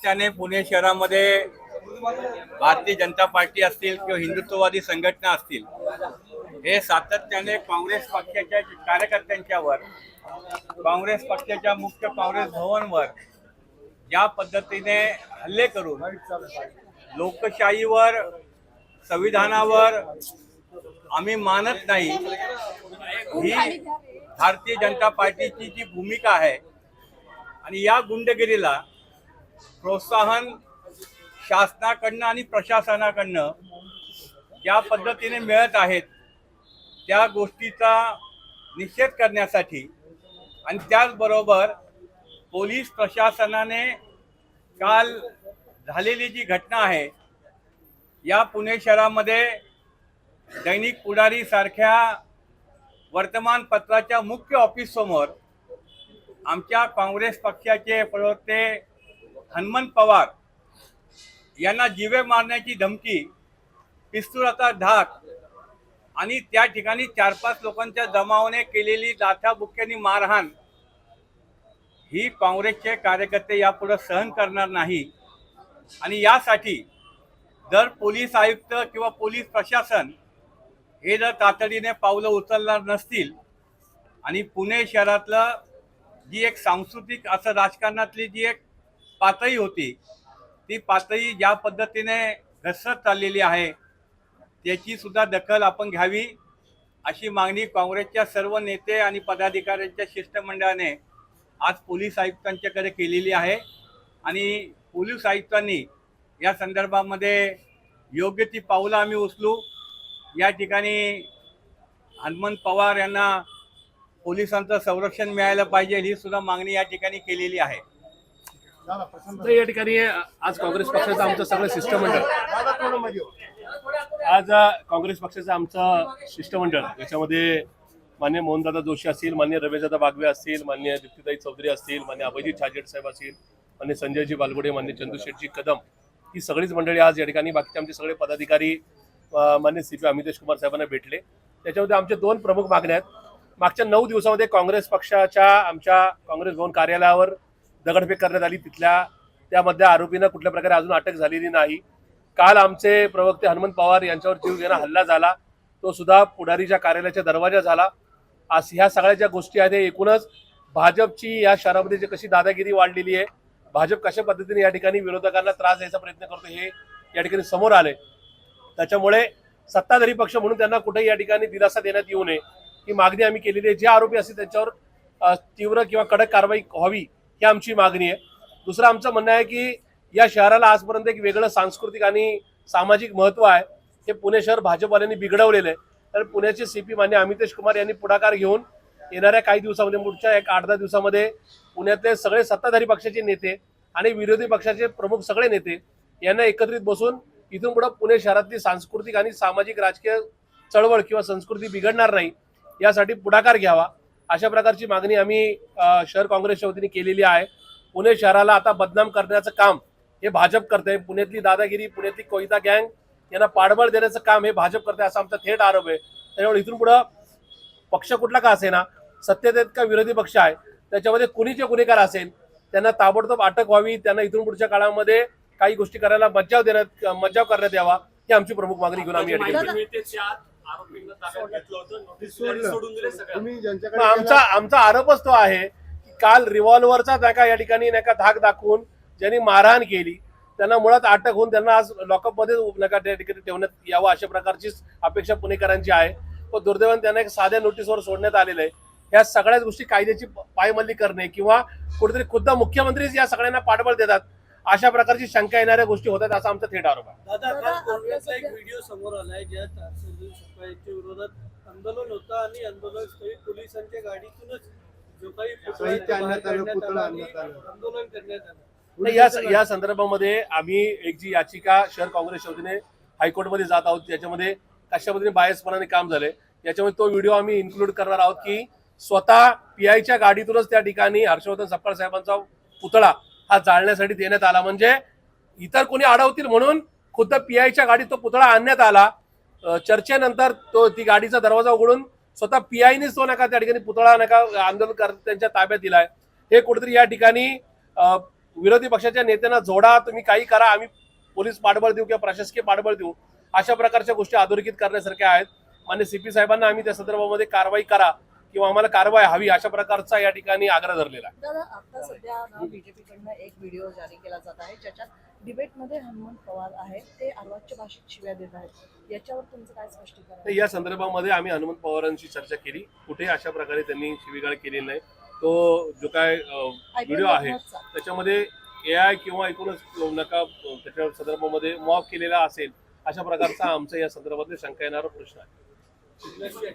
सातत्याने पुणे शहरामध्ये भारतीय जनता पार्टी असतील किंवा हिंदुत्ववादी संघटना असतील, हे सातत्याने काँग्रेस पक्षाच्या कार्यकर्त्यांच्यावर, काँग्रेस पक्षाच्या मुख्य काँग्रेस भवनवर ज्या पद्धतीने हल्ले करून लोकशाहीवर, संविधानावर आम्ही मानत नाही, ही भारतीय जनता पार्टीची जी भूमिका आहे आणि या गुंडगिरीला प्रोत्साहन शासनाकडनं आणि प्रशासनाकडनं ज्या पद्धतीने मिळत आहेत त्या गोष्टीचा निषेध करण्यासाठी आणि त्याचबरोबर पोलीस प्रशासनाने काल झालेली जी घटना आहे, या पुणे शहरामध्ये दैनिक पुढारी सारख्या वर्तमानपत्राच्या मुख्य ऑफिससमोर आमच्या काँग्रेस पक्षाचे प्रवक्ते हनुमंत पवार यांना जीवे मारण्याची धमकी, पिस्तुलाचा धाक आणि त्या ठिकाणी 4-5 लोकांच्या जमावाने केलेली लाथाबुक्क्यांनी मारहाण, ही काँग्रेसचे कार्यकर्ते यापुढे सहन करणार नाही। आणि यासाठी जर पोलीस आयुक्त किंवा पोलीस प्रशासन हे जर तातडीने पावलं उचलणार नसतील आणि पुणे शहरातलं जी एक सांस्कृतिक असं राजकारणातली जी एक पातळी होती, ती पातळी ज्या पद्धतीने घसरत चाललेली आहे त्याची सुद्धा दखल आपण घ्यावी, अशी मागणी काँग्रेसच्या सर्व नेते आणि पदाधिकाऱ्यांच्या शिष्टमंडळाने आज पोलीस आयुक्तांच्याकडे केलेली आहे। आणि पोलीस आयुक्तांनी या संदर्भामध्ये योग्य ती पावलं आम्ही उचलू। या ठिकाणी हनुमंत पवार यांना पोलिसांचं संरक्षण मिळालं पाहिजे, ही सुद्धा मागणी या ठिकाणी केलेली आहे। या ठिकाणी आज काँग्रेस पक्षाचं आमचं सगळं शिष्टमंडळ, आज काँग्रेस पक्षाचं आमचं शिष्टमंडळ याच्यामध्ये मान्य मोहनदादा जोशी असतील, मान्य रमेशदादा बागवे असतील, मान्य दीप्तीताई चौधरी असतील, मान्य अभिजित छाजेड साहेब असतील, मान्य संजयजी बालगुडे, मान्य चंदूशेठजी कदम, ही सगळीच मंडळी आज या ठिकाणी, बाकीचे आमचे सगळे पदाधिकारी मान्य CP अमितेश कुमार साहेबांना भेटले। त्याच्यामध्ये आमच्या 2 प्रमुख मागण्या आहेत। मागच्या 9 दिवसामध्ये काँग्रेस पक्षाच्या आमच्या काँग्रेस भवन कार्यालयावर दगडफेक करण्यात आली, त्यामध्ये आरोपींना कुठल्या प्रकारे अजून अटक झालेली नाही। काल आमचे प्रवक्ते हनुमंत पवार यांच्यावर जीवघेणा हल्ला झाला, तो सुद्धा पुढारीच्या कार्यालयाच्या दरवाजा झाला। आज ह्या सगळ्या ज्या गोष्टी आहेत, एकूणच भाजपची या शहरामध्ये जी कशी दादागिरी वाढलेली आहे, भाजप कशा पद्धतीने या ठिकाणी विरोधकांना त्रास द्यायचा प्रयत्न करतो, हे या ठिकाणी समोर आले। त्याच्यामुळे सत्ताधारी पक्ष म्हणून त्यांना कुठेही या ठिकाणी दिलासा देण्यात येऊ नये, ही मागणी आम्ही केलेली आहे। जे आरोपी असतील त्यांच्यावर तीव्र किंवा कडक कारवाई व्हावी, ही आमची मागणी आहे। दुसरं आमचं म्हणणं आहे की या शहराला आजपर्यंत एक वेगळं सांस्कृतिक आणि सामाजिक महत्त्व आहे, हे पुणे शहर भाजपवाल्यांनी बिघडवलेलं आहे। तर पुण्याचे CP मान्य अमितेश कुमार यांनी पुढाकार घेऊन येणाऱ्या काही दिवसामध्ये, पुढच्या 8-10 दिवसामध्ये पुण्यातले सगळे सत्ताधारी पक्षाचे नेते आणि विरोधी पक्षाचे प्रमुख सगळे नेते यांना एकत्रित बसून इथून पुढे पुणे शहरातली सांस्कृतिक आणि सामाजिक राजकीय चळवळ किंवा संस्कृती बिघडणार नाही, यासाठी पुढाकार घ्यावा, अशा प्रकारची मागणी आम्ही शहर काँग्रेसच्या वतीने केलेली आहे। पुणे शहराला आता बदनाम करण्याचं काम हे भाजप करते, पुण्यातली दादागिरी, पुण्यातली कोयता गँग यांना पाठबळ देण्याचं काम हे भाजप करते, असा आमचा थेट आरोप आहे। त्यामुळे इथून पुढे पक्ष कुठला का असेना, सत्तेत आहेत का विरोधी पक्ष आहे, त्याच्यामध्ये कुणीचे गुन्हेगार असेल त्यांना ताबडतोब अटक व्हावी, त्यांना इथून पुढच्या काळामध्ये काही गोष्टी करायला मज्जाव करण्यात यावा, ही आमची प्रमुख मागणी घेऊन आम्ही आमचा आरोपच तो आहे की काल रिव्हॉल्व्हरचा नाका या ठिकाणी नाका धाक दाखवून ज्यांनी मारहाण केली त्यांना मुळात अटक होऊन त्यांना आज लॉकअपमध्ये नका त्या ठिकाणी ठेवण्यात यावं, अशा प्रकारचीच अपेक्षा पुणेकरांची आहे। पण दुर्दैवाने त्यांना एक साध्या नोटीसवर सोडण्यात आलेलं आहे। या सगळ्याच गोष्टी कायद्याची पायमल्ली करणे किंवा कुठेतरी खुद्द मुख्यमंत्रीच या सगळ्यांना पाठबळ देतात, अशा प्रकारची शंका येणाऱ्या गोष्टी होतात, असा आमचा थेट आरोप आहे। दादा, काँग्रेसचा एक व्हिडिओ समोर आलाय ज्यात सरकारच्या विरोधात आंदोलन होतं आणि आंदोलनस्थळी पोलिसांच्या गाडीतूनच जो काही आंदोलन करण्यात आलं। या संदर्भामध्ये आम्ही एक जी याचिका शहर काँग्रेसच्या वतीने हायकोर्टमध्ये जात आहोत, त्याच्यामध्ये कशा पद्धतीने बायसपणाने काम झाले याच्यामध्ये तो व्हिडिओ आम्ही इन्क्लूड करणार आहोत की स्वतः PIच्या गाडीतूनच त्या ठिकाणी हर्षवर्धन सपकाळ साहेबांचा पुतळा हा जाळण्यासाठी देण्यात आला, म्हणजे इतर कोणी अडवतील म्हणून खुद्द PIच्या गाडीत तो पुतळा आणण्यात आला। चर्चेनंतर ती गाडीचा दरवाजा उघडून स्वतः PIनेच तो नका त्या ठिकाणी पुतळा नका आंदोलनकर्त्यांच्या ताब्यात दिलाय। हे कुठेतरी या ठिकाणी विरोधी पक्षाच्या नेत्यांना जोडा, तुम्ही काही करा, आम्ही पोलीस पाठबळ देऊ किंवा प्रशासकीय पाठबळ देऊ, अशा प्रकारच्या गोष्टी अधोरेखित करण्यासारख्या आहेत. मान्य CP साहेबांना आम्ही त्या संदर्भामध्ये कारवाई करा किंवा आम्हाला कारवाई हवी अशा प्रकारचा या ठिकाणी आग्रह धरलेला आहे. दादा, आता सध्या बीजेपीकडनं एक व्हिडिओ जारी केला जात आहे ज्याच्यात डिबेटमध्ये हनुमंत पवार आहेत, ते अर्वाच्य भाषेत शिव्या देत आहेत. याच्यावर तुमचं काय स्पष्टीकरण तर या संदर्भामध्ये आम्ही हनुमंत पवारांशी चर्चा केली. कुठे अशा प्रकारे त्यांनी शिवीगाळ केलेली नाही. तो जो काय व्हिडिओ आहे त्याच्यामध्ये AI किंवा एकूणच नका त्याच्या संदर्भामध्ये मॉब केलेला असेल अशा प्रकारचा आमचा या संदर्भातले शंका येणारा प्रश्न आहे.